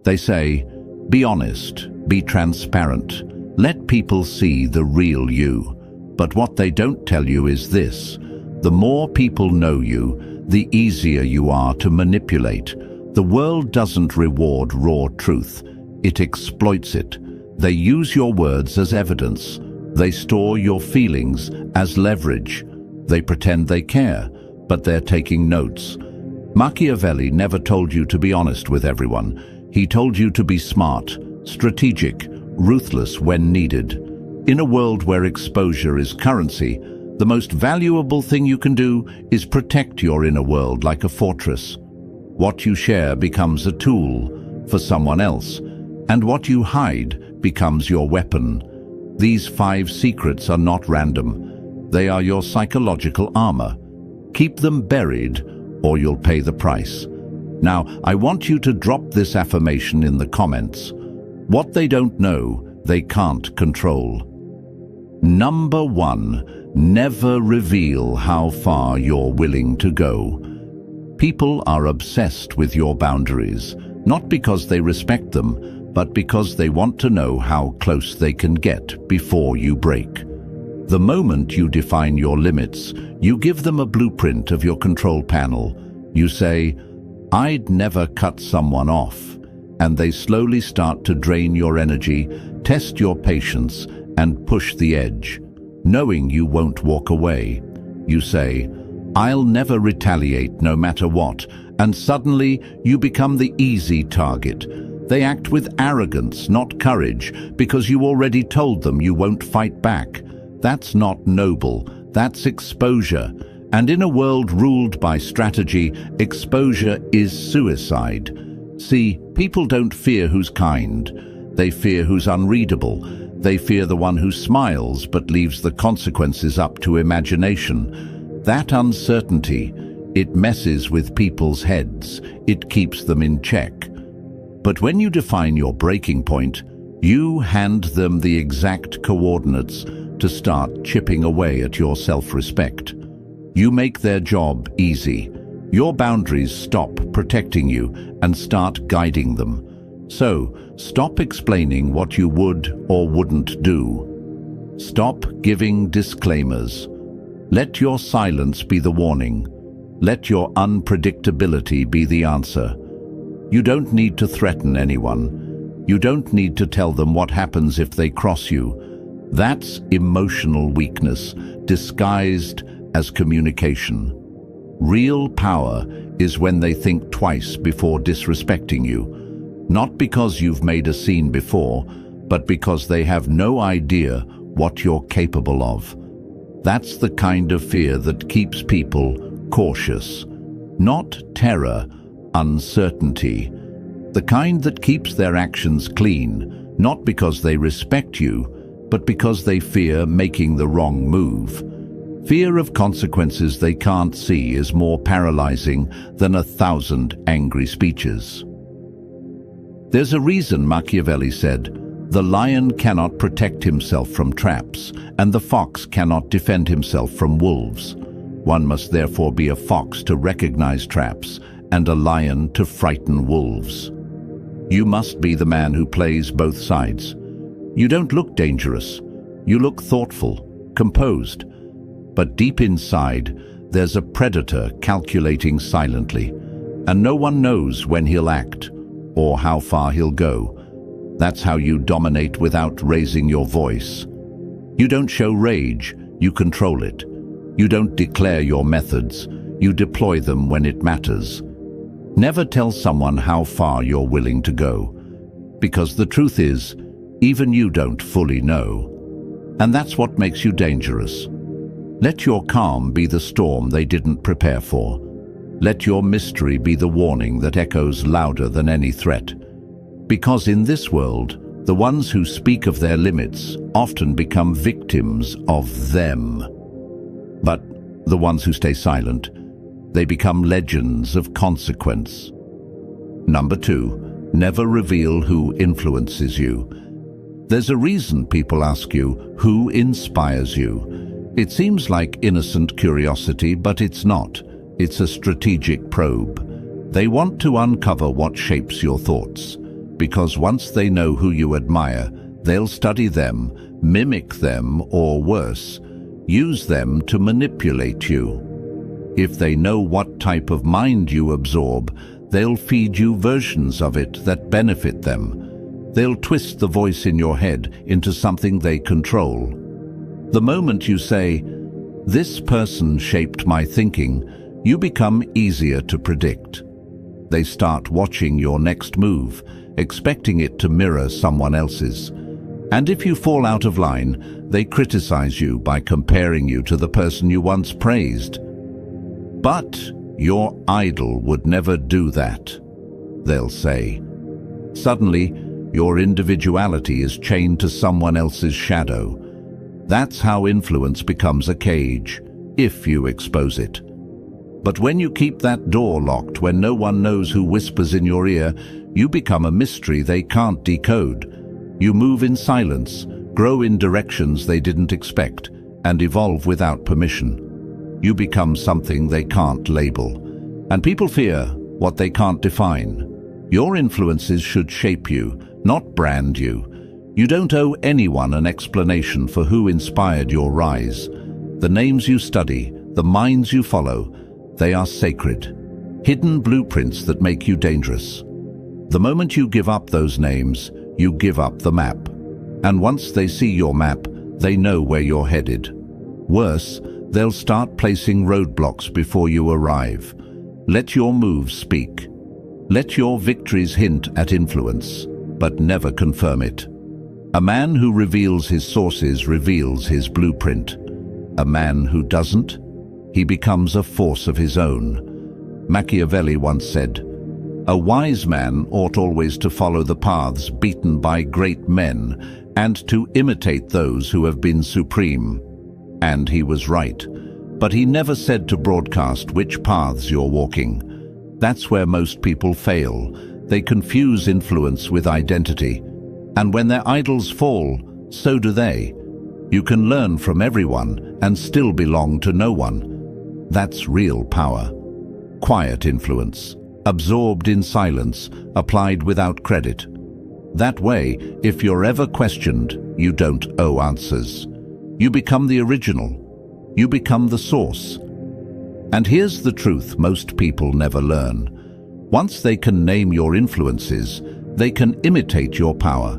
They say, be honest, be transparent, let people see the real you. But what they don't tell you is this: the more people know you, the easier you are to manipulate. The world doesn't reward raw truth, it exploits it. They use your words as evidence. They store your feelings as leverage. They pretend they care, but they're taking notes. Machiavelli never told you to be honest with everyone. He told you to be smart, strategic, ruthless when needed. In a world where exposure is currency, the most valuable thing you can do is protect your inner world like a fortress. What you share becomes a tool for someone else, and what you hide becomes your weapon. These 5 secrets are not random. They are your psychological armor. Keep them buried, or you'll pay the price. Now, I want you to drop this affirmation in the comments. What they don't know, they can't control. Number 1, never reveal how far you're willing to go. People are obsessed with your boundaries, not because they respect them, but because they want to know how close they can get before you break. The moment you define your limits, you give them a blueprint of your control panel. You say, I'd never cut someone off, and they slowly start to drain your energy, test your patience, and push the edge. Knowing you won't walk away, you say, I'll never retaliate no matter what, and suddenly you become the easy target. They act with arrogance, not courage, because you already told them you won't fight back. That's not noble, that's exposure. And in a world ruled by strategy, exposure is suicide. See, people don't fear who's kind. They fear who's unreadable. They fear the one who smiles but leaves the consequences up to imagination. That uncertainty, it messes with people's heads. It keeps them in check. But when you define your breaking point, you hand them the exact coordinates to start chipping away at your self-respect. You make their job easy. Your boundaries stop protecting you and start guiding them. So, stop explaining what you would or wouldn't do. Stop giving disclaimers. Let your silence be the warning. Let your unpredictability be the answer. You don't need to threaten anyone. You don't need to tell them what happens if they cross you. That's emotional weakness, disguised as communication. Real power is when they think twice before disrespecting you. Not because you've made a scene before, but because they have no idea what you're capable of. That's the kind of fear that keeps people cautious. Not terror, uncertainty. The kind that keeps their actions clean, not because they respect you, but because they fear making the wrong move. Fear of consequences they can't see is more paralyzing than 1,000 angry speeches. There's a reason Machiavelli said, "The lion cannot protect himself from traps, and the fox cannot defend himself from wolves." One must therefore be a fox to recognize traps, and a lion to frighten wolves. You must be the man who plays both sides. You don't look dangerous. You look thoughtful, composed. But deep inside, there's a predator calculating silently, and no one knows when he'll act or how far he'll go. That's how you dominate without raising your voice. You don't show rage, you control it. You don't declare your methods, you deploy them when it matters. Never tell someone how far you're willing to go, because the truth is, even you don't fully know. And that's what makes you dangerous. Let your calm be the storm they didn't prepare for. Let your mystery be the warning that echoes louder than any threat. Because in this world, the ones who speak of their limits often become victims of them. But the ones who stay silent, they become legends of consequence. Number 2, never reveal who influences you. There's a reason people ask you, who inspires you? It seems like innocent curiosity, but it's not. It's a strategic probe. They want to uncover what shapes your thoughts. because once they know who you admire, they'll study them, mimic them, or worse, use them to manipulate you. If they know what type of mind you absorb, they'll feed you versions of it that benefit them. They'll twist the voice in your head into something they control. The moment you say, "This person shaped my thinking," you become easier to predict. They start watching your next move, expecting it to mirror someone else's. And if you fall out of line, they criticize you by comparing you to the person you once praised. But your idol would never do that, they'll say. Suddenly, your individuality is chained to someone else's shadow. That's how influence becomes a cage, if you expose it. But when you keep that door locked, when no one knows who whispers in your ear, you become a mystery they can't decode. You move in silence, grow in directions they didn't expect, and evolve without permission. You become something they can't label. And people fear what they can't define. Your influences should shape you, not brand you. You don't owe anyone an explanation for who inspired your rise. The names you study, the minds you follow, they are sacred, hidden blueprints that make you dangerous. The moment you give up those names, you give up the map. And once they see your map, they know where you're headed. Worse, they'll start placing roadblocks before you arrive. Let your moves speak. Let your victories hint at influence, but never confirm it. A man who reveals his sources reveals his blueprint. A man who doesn't, he becomes a force of his own. Machiavelli once said, "A wise man ought always to follow the paths beaten by great men and to imitate those who have been supreme." And he was right. But he never said to broadcast which paths you're walking. That's where most people fail. They confuse influence with identity. And when their idols fall, so do they. You can learn from everyone and still belong to no one. That's real power. Quiet influence, absorbed in silence, applied without credit. That way, if you're ever questioned, you don't owe answers. You become the original. You become the source. And here's the truth most people never learn. Once they can name your influences, they can imitate your power.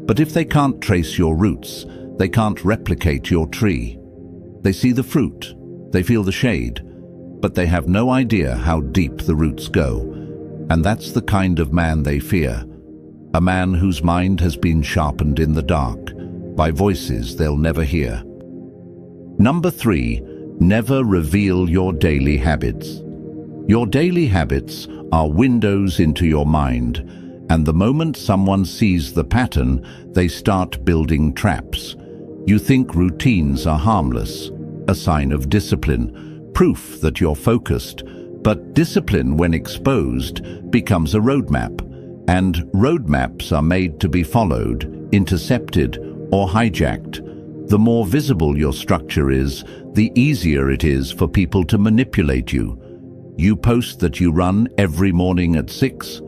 But if they can't trace your roots, they can't replicate your tree. They see the fruit, they feel the shade, but they have no idea how deep the roots go. And that's the kind of man they fear. A man whose mind has been sharpened in the dark by voices they'll never hear. Number 3, never reveal your daily habits. Your daily habits are windows into your mind, and the moment someone sees the pattern, they start building traps. You think routines are harmless, a sign of discipline, proof that you're focused. But discipline, when exposed, becomes a roadmap, and roadmaps are made to be followed, intercepted, or hijacked. The more visible your structure is, the easier it is for people to manipulate you. You post that you run every morning at 6.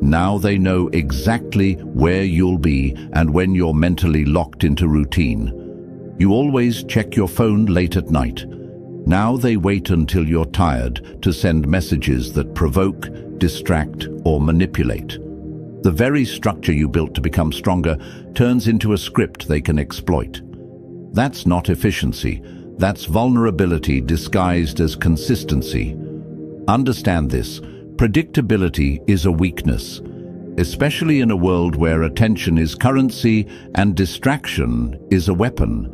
Now they know exactly where you'll be and when you're mentally locked into routine. You always check your phone late at night. Now they wait until you're tired to send messages that provoke, distract, or manipulate. The very structure you built to become stronger turns into a script they can exploit. That's not efficiency. That's vulnerability disguised as consistency. Understand this. Predictability is a weakness, especially in a world where attention is currency and distraction is a weapon.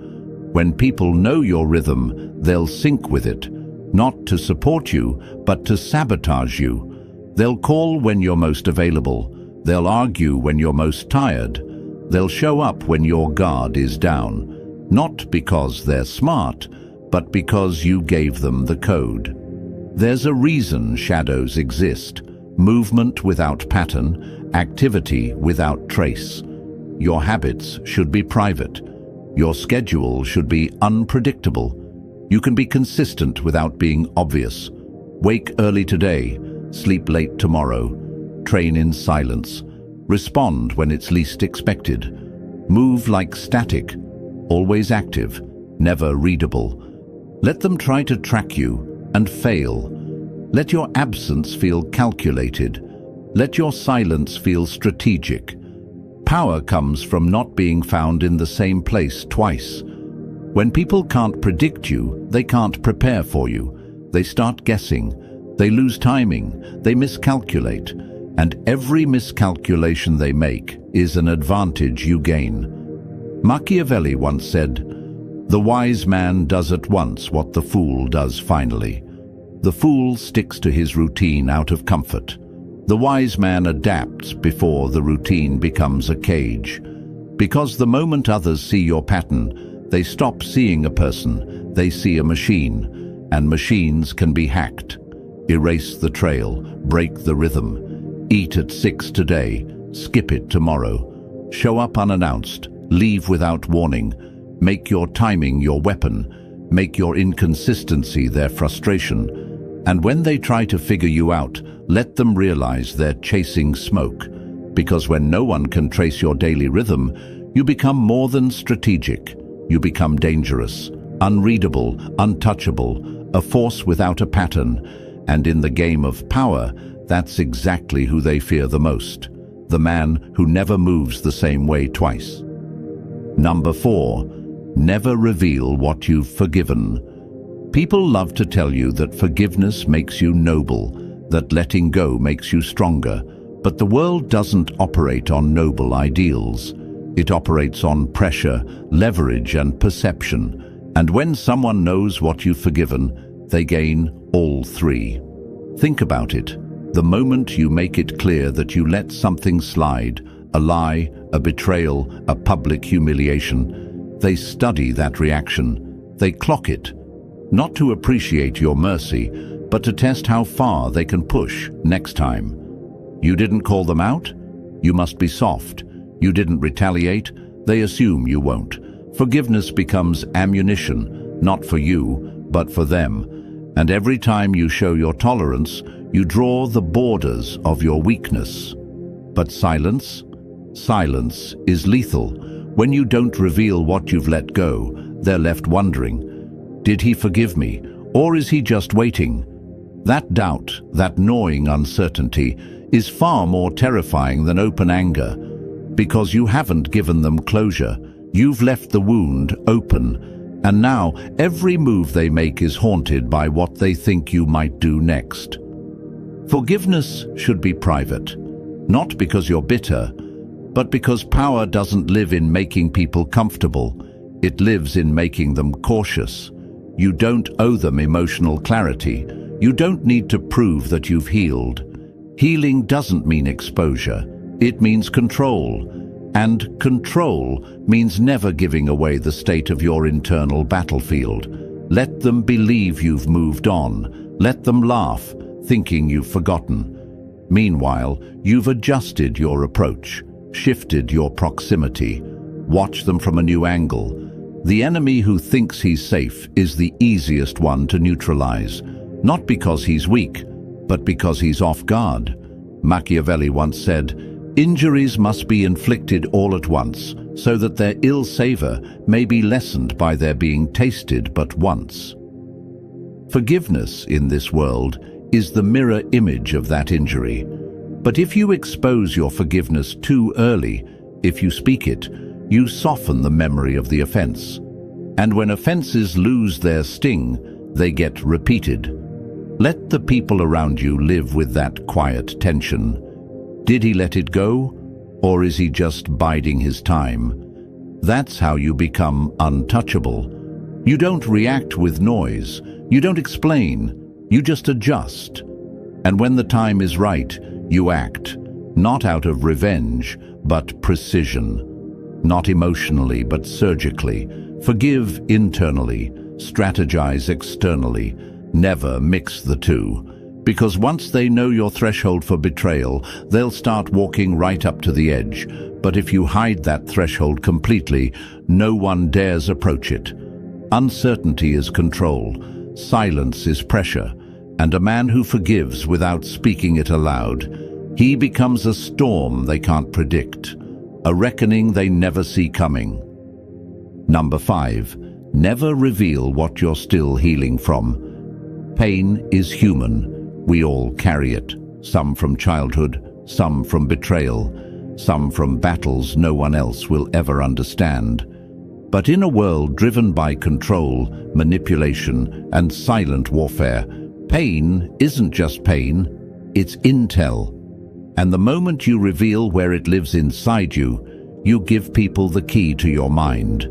When people know your rhythm, they'll sync with it, not to support you, but to sabotage you. They'll call when you're most available. They'll argue when you're most tired. They'll show up when your guard is down. Not because they're smart, but because you gave them the code. There's a reason shadows exist. Movement without pattern, activity without trace. Your habits should be private. Your schedule should be unpredictable. You can be consistent without being obvious. Wake early today, sleep late tomorrow. Train in silence. Respond when it's least expected. Move like static, always active, never readable. Let them try to track you and fail. Let your absence feel calculated. Let your silence feel strategic. Power comes from not being found in the same place twice. When people can't predict you, they can't prepare for you. They start guessing. They lose timing. They miscalculate. And every miscalculation they make is an advantage you gain. Machiavelli once said, "The wise man does at once what the fool does finally." The fool sticks to his routine out of comfort. The wise man adapts before the routine becomes a cage. Because the moment others see your pattern, they stop seeing a person, they see a machine, and machines can be hacked. Erase the trail, break the rhythm. Eat at 6 today, skip it tomorrow. Show up unannounced, leave without warning. Make your timing your weapon. Make your inconsistency their frustration. And when they try to figure you out, let them realize they're chasing smoke. Because when no one can trace your daily rhythm, you become more than strategic. You become dangerous, unreadable, untouchable, a force without a pattern. And in the game of power, that's exactly who they fear the most. The man who never moves the same way twice. Number 4, never reveal what you've forgiven. People love to tell you that forgiveness makes you noble, that letting go makes you stronger. But the world doesn't operate on noble ideals. It operates on pressure, leverage, and perception. And when someone knows what you've forgiven, they gain all three. Think about it. The moment you make it clear that you let something slide, a lie, a betrayal, a public humiliation, they study that reaction. They clock it. Not to appreciate your mercy, but to test how far they can push next time. You didn't call them out? You must be soft. You didn't retaliate? They assume you won't. Forgiveness becomes ammunition, not for you, but for them. And every time you show your tolerance, you draw the borders of your weakness. But silence? Silence is lethal. When you don't reveal what you've let go, they're left wondering, did he forgive me, or is he just waiting? That doubt, that gnawing uncertainty, is far more terrifying than open anger. Because you haven't given them closure, you've left the wound open, and now every move they make is haunted by what they think you might do next. Forgiveness should be private, not because you're bitter, but because power doesn't live in making people comfortable. It lives in making them cautious. You don't owe them emotional clarity. You don't need to prove that you've healed. Healing doesn't mean exposure. It means control. And control means never giving away the state of your internal battlefield. Let them believe you've moved on. Let them laugh, thinking you've forgotten. Meanwhile, you've adjusted your approach, shifted your proximity. Watch them from a new angle. The enemy who thinks he's safe is the easiest one to neutralize, not because he's weak, but because he's off guard. Machiavelli once said, "Injuries must be inflicted all at once, so that their ill savor may be lessened by their being tasted but once." Forgiveness in this world is the mirror image of that injury. But if you expose your forgiveness too early, if you speak it, you soften the memory of the offense. And when offenses lose their sting, they get repeated. Let the people around you live with that quiet tension. Did he let it go, or is he just biding his time? That's how you become untouchable. You don't react with noise. You don't explain. You just adjust. And when the time is right, you act, not out of revenge, but precision. Not emotionally, but surgically. Forgive internally, strategize externally. Never mix the two. Because once they know your threshold for betrayal, they'll start walking right up to the edge. But if you hide that threshold completely, no one dares approach it. Uncertainty is control. Silence is pressure. And a man who forgives without speaking it aloud He becomes a storm they can't predict, a reckoning they never see coming. Number 5. Never reveal what you're still healing from. Pain is human. We all carry it. Some from childhood, some from betrayal, some from battles no one else will ever understand. But in a world driven by control, manipulation, and silent warfare, pain isn't just pain, it's intel. And the moment you reveal where it lives inside you, you give people the key to your mind.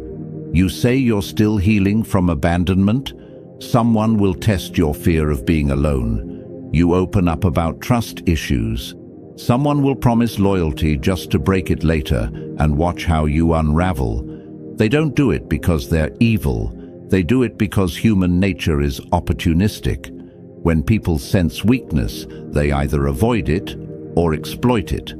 You say you're still healing from abandonment, someone will test your fear of being alone. You open up about trust issues. Someone will promise loyalty just to break it later and watch how you unravel. They don't do it because they're evil. They do it because human nature is opportunistic. When people sense weakness, they either avoid it or exploit it.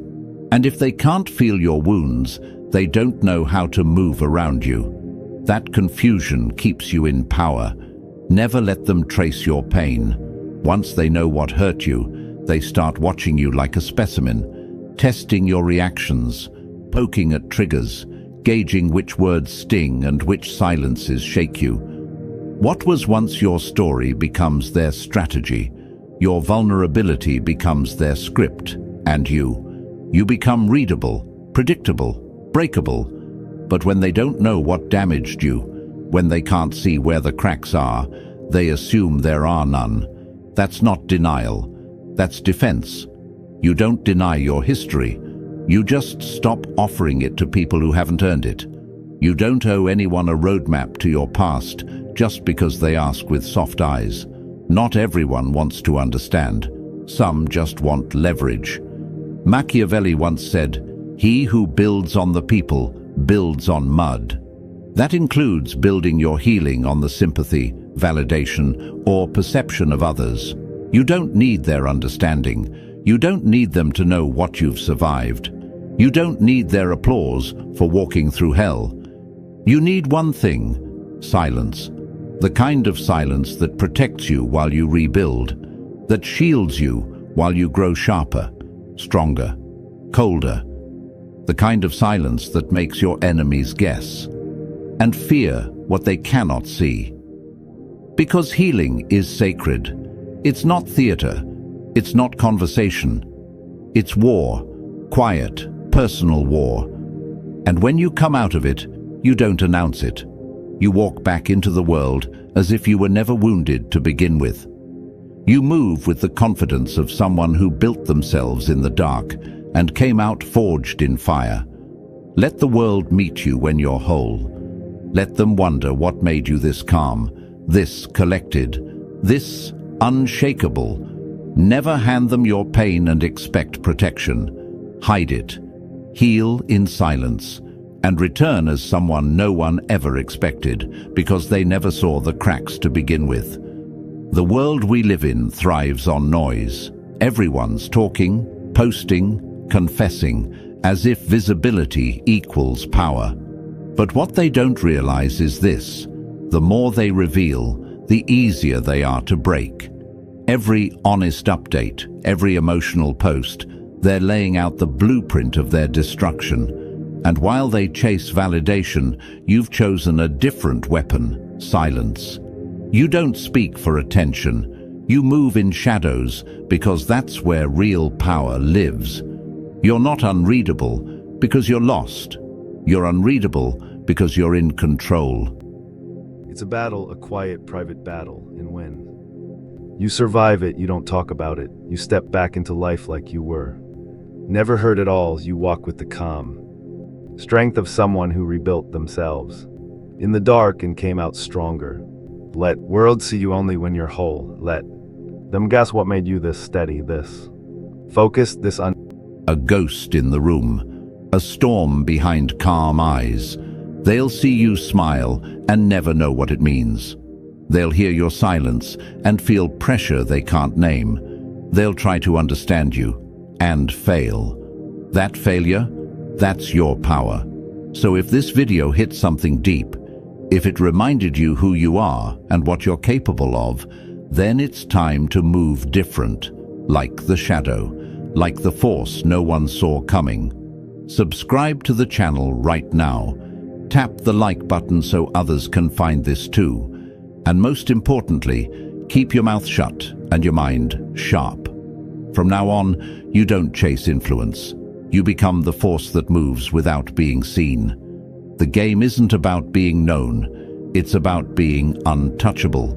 And if they can't feel your wounds, they don't know how to move around you. That confusion keeps you in power. Never let them trace your pain. Once they know what hurt you, they start watching you like a specimen, testing your reactions, poking at triggers, gauging which words sting and which silences shake you. What was once your story becomes their strategy. Your vulnerability becomes their script, and you become readable, predictable, breakable. But when they don't know what damaged you, when they can't see where the cracks are, they assume there are none. That's not denial. That's defense. You don't deny your history. You just stop offering it to people who haven't earned it. You don't owe anyone a roadmap to your past just because they ask with soft eyes. Not everyone wants to understand. Some just want leverage. Machiavelli once said, "He who builds on the people builds on mud." That includes building your healing on the sympathy, validation, or perception of others. You don't need their understanding. You don't need them to know what you've survived. You don't need their applause for walking through hell. You need one thing: silence. The kind of silence that protects you while you rebuild, that shields you while you grow sharper, stronger, colder. The kind of silence that makes your enemies guess and fear what they cannot see. Because healing is sacred. It's not theater. It's not conversation. It's war, quiet, personal war. And when you come out of it, you don't announce it. You walk back into the world as if you were never wounded to begin with. You move with the confidence of someone who built themselves in the dark and came out forged in fire. Let the world meet you when you're whole. Let them wonder what made you this calm, this collected, this unshakable. Never hand them your pain and expect protection. Hide it. Heal in silence. And return as someone no one ever expected, because they never saw the cracks to begin with. The world we live in thrives on noise. Everyone's talking, posting, confessing, as if visibility equals power. But what they don't realize is this: the more they reveal, the easier they are to break. Every honest update, every emotional post, they're laying out the blueprint of their destruction. And while they chase validation, you've chosen a different weapon: silence. You don't speak for attention. You move in shadows because that's where real power lives. You're not unreadable because you're lost. You're unreadable because you're in control. It's a battle, a quiet, private battle, and when you survive it, you don't talk about it. You step back into life like you were. Never heard it all, you walk with the calm strength of someone who rebuilt themselves in the dark and came out stronger. Let world see you only when you're whole. Let them guess what made you this steady, this focused, this A ghost in the room, a storm behind calm eyes. They'll see you smile and never know what it means. They'll hear your silence and feel pressure they can't name. They'll try to understand you and fail. That failure, that's your power. So if this video hit something deep, if it reminded you who you are and what you're capable of, then it's time to move different, like the shadow. like the force no one saw coming. Subscribe to the channel right now. Tap the like button so others can find this too. And most importantly, keep your mouth shut and your mind sharp. From now on, you don't chase influence. You become the force that moves without being seen. The game isn't about being known, it's about being untouchable.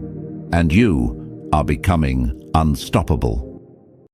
And you are becoming unstoppable.